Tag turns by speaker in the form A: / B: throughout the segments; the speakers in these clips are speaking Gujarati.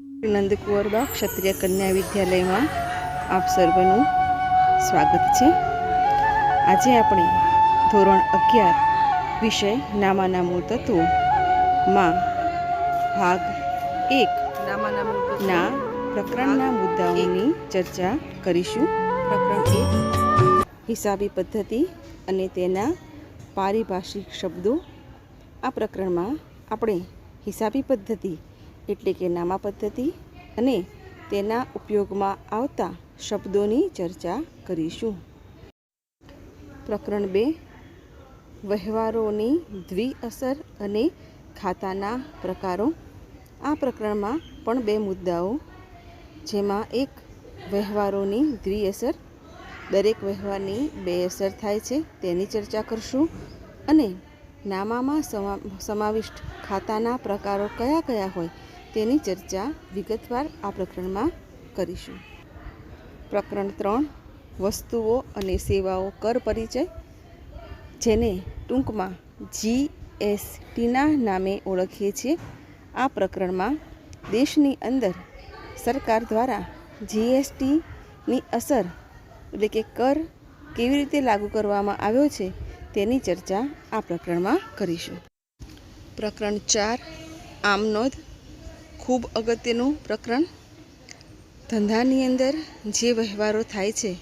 A: નંદકુંવરબા ક્ષત્રિય કન્યા વિદ્યાલયમાં આપ સર્વનું સ્વાગત છે। આજે આપણે ધોરણ 11 વિષય નામાના મૂળ તત્વોમાં ભાગ 1 ના પ્રકરણના મુદ્દાઓની ચર્ચા કરીશું। પ્રકરણ 1 હિસાબી પદ્ધતિ અને તેના પારિભાષિક શબ્દો। આ પ્રકરણમાં આપણે હિસાબી પદ્ધતિ એટલે કે નામા પદ્ધતિ અને તેના ઉપયોગમાં આવતા શબ્દોની ચર્ચા કરીશું। પ્રકરણ 2 વહેવારોની દ્વિઅસર અને ખાતાના પ્રકારો। આ પ્રકરણમાં પણ બે મુદ્દાઓ, જેમાં એક વહેવારોની દ્વિઅસર, દરેક વહેવારની બે અસર થાય છે તેની ચર્ચા કરશું, અને નામામાં સમાવિષ્ટ ખાતાના પ્રકારો કયા કયા હોય તેની ચર્ચા વિગતવાર આ પ્રકરણમાં કરીશું। પ્રકરણ 3 વસ્તુઓ અને સેવાઓ કર પરિચય, જેને ટૂંકમાં GSTના નામે ઓળખીએ છીએ। આ પ્રકરણમાં દેશની અંદર સરકાર દ્વારા GSTની અસર એટલે કે કર કેવી રીતે લાગુ કરવામાં આવ્યો છે તેની ચર્ચા આ પ્રકરણમાં કરીશું। પ્રકરણ 4 આમનોંધ, ખૂબ અગત્યનું પ્રકરણ। ધંધાની અંદર જે વહેવારો થાય છે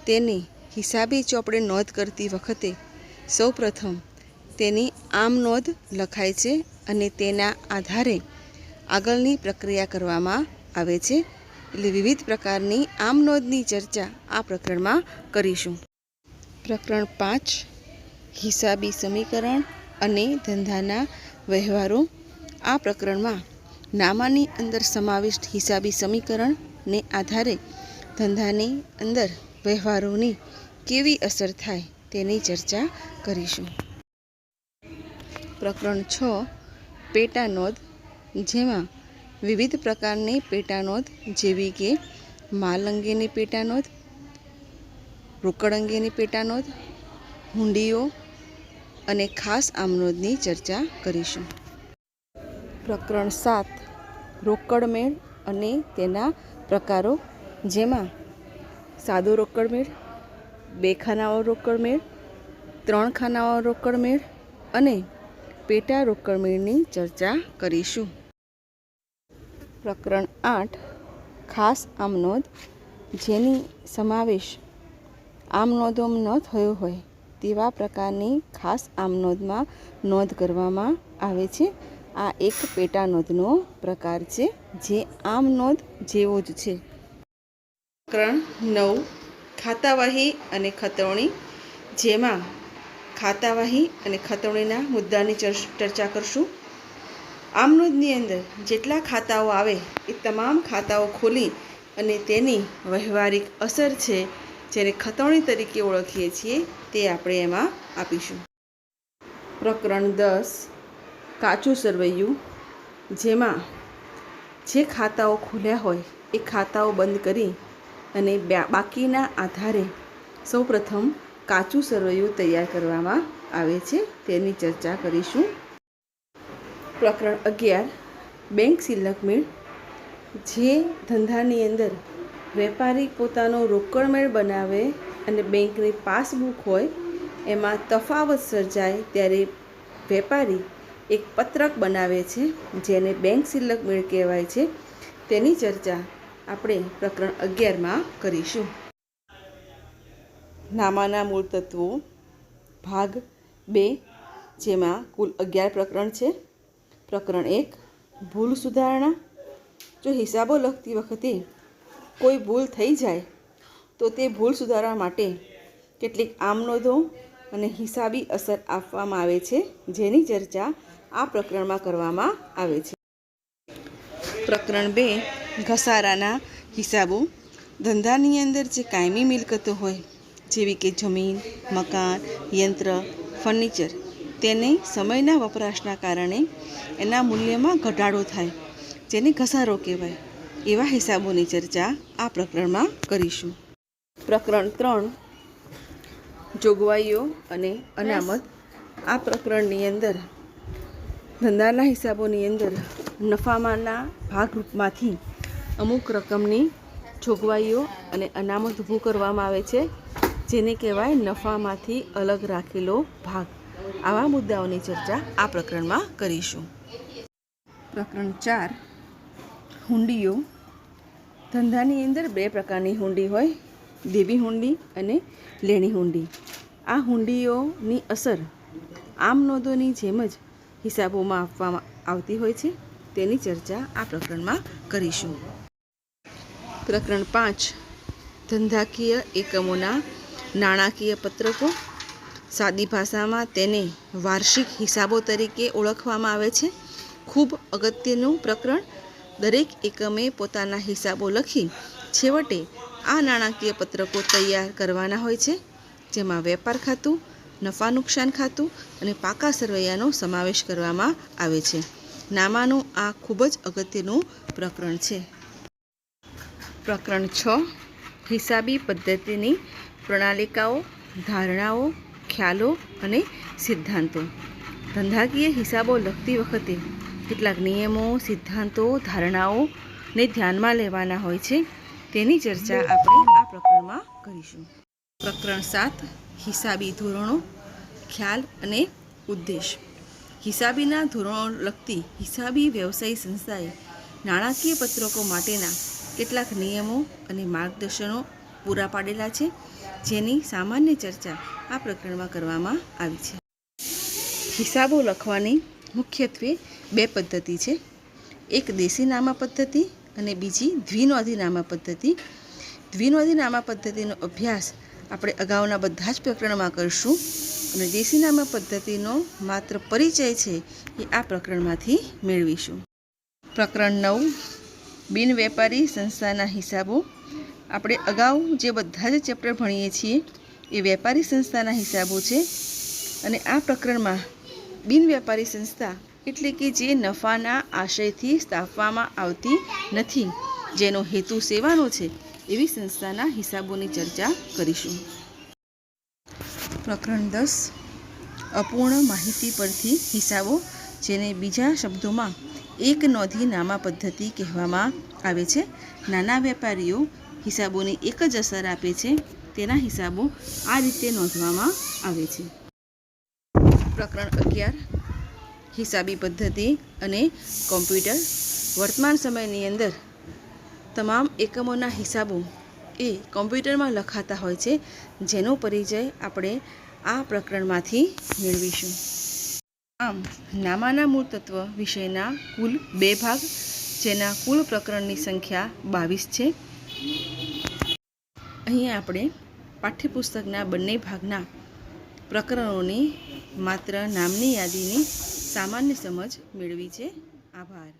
A: તેની હિસાબી ચોપડે નોંધ કરતી વખતે સૌપ્રથમ તેની આમ નોંધ લખાય છે અને તેના આધારે આગળની પ્રક્રિયા કરવામાં આવે છે। એટલે વિવિધ પ્રકારની આમ નોંધની ચર્ચા આ પ્રકરણમાં કરીશું। પ્રકરણ 5 હિસાબી સમીકરણ અને ધંધાના વહેવારો। આ પ્રકરણમાં નામાની અંદર સમાવિષ્ટ હિસાબી સમીકરણને આધારે ધંધાની અંદર વહેવારોની કેવી અસર થાય તેની ચર્ચા કરીશું। પ્રકરણ 6 પેટા નોંધ, જેમાં વિવિધ પ્રકારની પેટા નોંધ જેવી કે માલ અંગેની પેટા નોંધ, રોકડ અંગેની પેટા નોંધ, હુંડીઓ અને ખાસ આમ નોંધની ચર્ચા કરીશું। પ્રકરણ 7 રોકડ મેળ અને તેના પ્રકારો, જેમાં સાદો રોકડ મેળ, 2 ખાનાવાળો રોકડ મેળ, 3 ખાનાવાળો રોકડ મેળ અને પેટા રોકડ મેળની ચર્ચા કરીશું। પ્રકરણ 8 ખાસ આમ નોંધ, જેની સમાવેશ આમ નોંધોમાં ન થયો હોય તેવા પ્રકારની ખાસ આમ નોંધમાં નોંધ કરવામાં આવે છે। આ એક પેટા નોંધનો પ્રકાર છે જે આમ નોંધ જેવો જ છે। પ્રકરણ 9 ખાતાવહી અને ખતવણી, જેમાં ખાતાવહી અને ખતવણીના મુદ્દાની ચર્ચા કરશું। આમ નોંધની અંદર જેટલા ખાતાઓ આવે એ તમામ ખાતાઓ ખોલી અને તેની વ્યવહારિક અસર છે, જેને ખતવણી તરીકે ઓળખીએ છીએ, તે આપણે એમાં આપીશું। પ્રકરણ 10 કાચું સરવૈયું, જેમાં જે ખાતાઓ ખોલ્યા હોય એ ખાતાઓ બંધ કરી અને બાકીના આધારે સૌપ્રથમ કાચું સરવૈયું તૈયાર કરવામાં આવે છે, તેની ચર્ચા કરીશું। પ્રકરણ 11 બેંક સિલક મેળ, જે ધંધાની અંદર વેપારી પોતાનો રોકડ મેળ બનાવે અને બેંકની પાસબુક હોય એમાં તફાવત સર્જાય ત્યારે વેપારી એક પત્રક બનાવે છે, જેને બેંક સિલક મેળ કહેવાય છે, તેની ચર્ચા આપણે પ્રકરણ 11માં કરીશું। નામાના મૂળ તત્વો ભાગ 2, જેમાં કુલ 11 પ્રકરણ છે। પ્રકરણ 1 ભૂલ સુધારણા, જો હિસાબો લખતી વખતે કોઈ ભૂલ થઈ જાય તો તે ભૂલ સુધારવા માટે કેટલીક આમ નોંધો અને હિસાબી અસર આપવામાં આવે છે, જેની ચર્ચા આ પ્રકરણમાં કરવામાં આવે છે। પ્રકરણ 2 ઘસારાના હિસાબો, ધંધાની અંદર જે કાયમી મિલકતો હોય જેવી કે જમીન, મકાન, યંત્ર, ફર્નિચર, તેને સમયના વપરાશના કારણે એના મૂલ્યમાં ઘટાડો થાય, જેને ઘસારો કહેવાય, એવા હિસાબોની ચર્ચા આ પ્રકરણમાં કરીશું। પ્રકરણ 3 જોગવાઈઓ અને અનામત। આ પ્રકરણની અંદર ધંધાના હિસાબોની અંદર નફામાંના ભાગરૂપમાંથી અમુક રકમની જોગવાઈઓ અને અનામત ઊભું કરવામાં આવે છે, જેને કહેવાય નફામાંથી અલગ રાખેલો ભાગ. આવા મુદ્દાઓની ચર્ચા આ પ્રકરણમાં કરીશું. પ્રકરણ 4, હુંડીઓ. ધંધાની અંદર 2 પ્રકારની હુંડી હોય, દેવી હુંડી અને લેણી હુંડી. આ હુંડીઓની અસર આમ નોંધોની જેમ જ હિસાબોમાં આપવામાં આવતી હોય છે, તેની ચર્ચા આ પ્રકરણમાં કરીશું. પ્રકરણ 5, ધંધાકીય એકમોના નાણાકીય પત્રકો. સાદી ભાષામાં તેને વાર્ષિક હિસાબો તરીકે ઓળખવામાં આવે છે. ખૂબ અગત્યનું પ્રકરણ. દરેક એકમે પોતાના હિસાબો લખી છેવટે આ નાણાકીય પત્રકો તૈયાર કરવાના હોય છે, જેમાં વેપાર ખાતું, નફા નુકસાન ખાતું અને પાકા સરવૈયાનો સમાવેશ કરવામાં આવે છે. નામાનું આ ખૂબ જ અગત્યનું પ્રકરણ છે. પ્રકરણ 6, હિસાબી પદ્ધતિની પ્રણાલિકાઓ, ધારણાઓ, ખ્યાલો અને સિદ્ધાંતો. ધંધાકીય હિસાબો લખતી વખતે કેટલાક નિયમો, સિદ્ધાંતો, ધારણાઓને ધ્યાનમાં લેવાના હોય છે, તેની ચર્ચા આપણે આ પ્રકરણમાં કરીશું. પ્રકરણ 7, હિસાબી ધોરણો, ખ્યાલ અને ઉદ્દેશ. હિસાબીના ધોરણો લગતી હિસાબી વ્યવસાયી સંસ્થાએ નાણાકીય પત્રકો માટેના કેટલાક નિયમો અને માર્ગદર્શનો પૂરા પાડેલા છે, જેની સામાન્ય ચર્ચા આ પ્રકરણમાં કરવામાં આવી છે. હિસાબો લખવાની મુખ્યત્વે 2 પદ્ધતિ છે. એક દેશી નામા પદ્ધતિ અને બીજી દ્વિનોંધી નામા પદ્ધતિ. દ્વિનોંધી નામા પદ્ધતિનો અભ્યાસ આપણે અગાઉના બધા જ પ્રકરણમાં કરીશું અને દેશી નામા પદ્ધતિનો માત્ર પરિચય છે એ આ પ્રકરણમાંથી મેળવીશું. પ્રકરણ 9, બિનવેપારી સંસ્થાના હિસાબો. આપણે અગાઉ જે બધા જ ચેપ્ટર ભણીએ છીએ એ વેપારી સંસ્થાના હિસાબો છે અને આ પ્રકરણમાં બિનવેપારી સંસ્થા એટલે કે જે નફાના આશયથી સ્થાપવામાં આવતી નથી, જેનો હેતુ સેવાનો છે, એવી સંસ્થાના હિસાબોની ચર્ચા કરીશું. પ્રકરણ 10, અપૂર્ણ માહિતી પરથી હિસાબો, જેને બીજા શબ્દોમાં એક નોંધી નામા પદ્ધતિ કહેવામાં આવે છે. નાના વેપારીઓ હિસાબોની એક જ અસર આપે છે, તેના હિસાબો આ રીતે નોંધવામાં આવે છે. પ્રકરણ 11, હિસાબી પદ્ધતિ અને કોમ્પ્યુટર. વર્તમાન સમયની અંદર તમામ એકમોના હિસાબો એ કોમ્પ્યુટરમાં લખાતા હોય છે, જેનો પરિચય આપણે આ પ્રકરણમાંથી મેળવીશું. આમ નામાના મૂળ તત્વ વિષયના કુલ 2 ભાગ, જેના કુલ પ્રકરણની સંખ્યા 22 છે. અહીંયા આપણે પાઠ્યપુસ્તકના બંને ભાગના પ્રકરણોની માત્ર નામની યાદીની સામાન્ય સમજ મેળવી છે. આભાર.